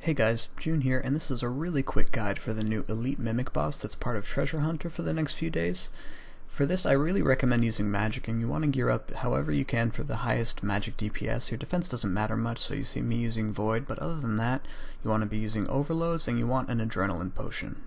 Hey guys, June here, and this is a really quick guide for the new Elite Mimic boss that's part of Treasure Hunter for the next few days. For this, I really recommend using magic, and you want to gear up however you can for the highest magic DPS. Your defense doesn't matter much, so you see me using Void, but other than that, you want to be using Overloads, and you want an Adrenaline Potion.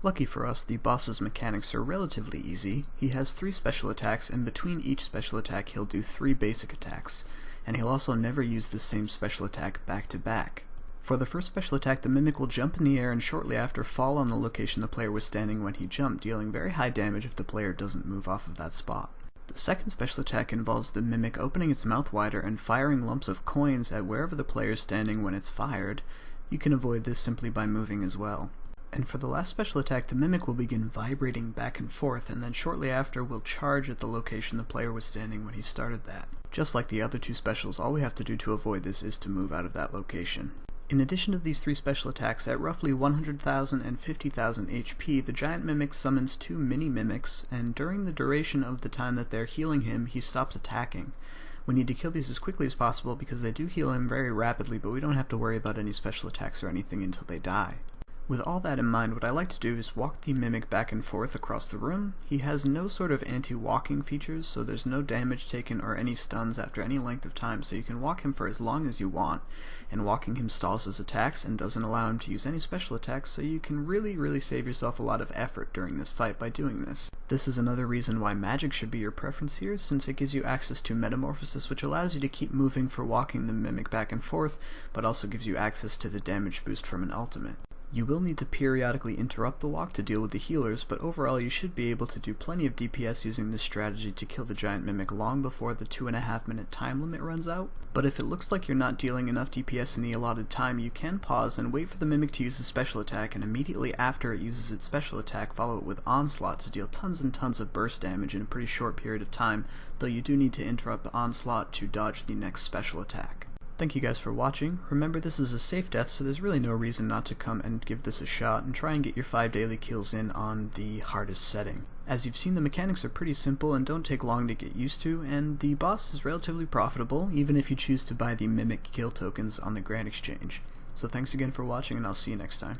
Lucky for us, the boss's mechanics are relatively easy. He has 3 special attacks, and between each special attack he'll do 3 basic attacks, and he'll also never use the same special attack back to back. For the first special attack, the Mimic will jump in the air and shortly after fall on the location the player was standing when he jumped, dealing very high damage if the player doesn't move off of that spot. The second special attack involves the Mimic opening its mouth wider and firing lumps of coins at wherever the player is standing when it's fired. You can avoid this simply by moving as well. And for the last special attack, the Mimic will begin vibrating back and forth, and then shortly after will charge at the location the player was standing when he started that. Just like the other 2 specials, all we have to do to avoid this is to move out of that location. In addition to these 3 special attacks, at roughly 100,000 and 50,000 HP, the giant Mimic summons 2 mini-mimics, and during the duration of the time that they're healing him, he stops attacking. We need to kill these as quickly as possible because they do heal him very rapidly, but we don't have to worry about any special attacks or anything until they die. With all that in mind, what I like to do is walk the Mimic back and forth across the room. He has no sort of anti-walking features, so there's no damage taken or any stuns after any length of time, so you can walk him for as long as you want, and walking him stalls his attacks and doesn't allow him to use any special attacks, so you can really save yourself a lot of effort during this fight by doing this. This is another reason why magic should be your preference here, since it gives you access to Metamorphosis, which allows you to keep moving for walking the Mimic back and forth, but also gives you access to the damage boost from an ultimate. You will need to periodically interrupt the walk to deal with the healers, but overall you should be able to do plenty of DPS using this strategy to kill the giant Mimic long before the 2.5 minute time limit runs out. But if it looks like you're not dealing enough DPS in the allotted time, you can pause and wait for the Mimic to use a special attack, and immediately after it uses its special attack follow it with Onslaught to deal tons and tons of burst damage in a pretty short period of time, though you do need to interrupt the Onslaught to dodge the next special attack. Thank you guys for watching. Remember, this is a safe death, so there's really no reason not to come and give this a shot and try and get your 5 daily kills in on the hardest setting. As you've seen, the mechanics are pretty simple and don't take long to get used to, and the boss is relatively profitable, even if you choose to buy the Mimic kill tokens on the Grand Exchange. So thanks again for watching, and I'll see you next time.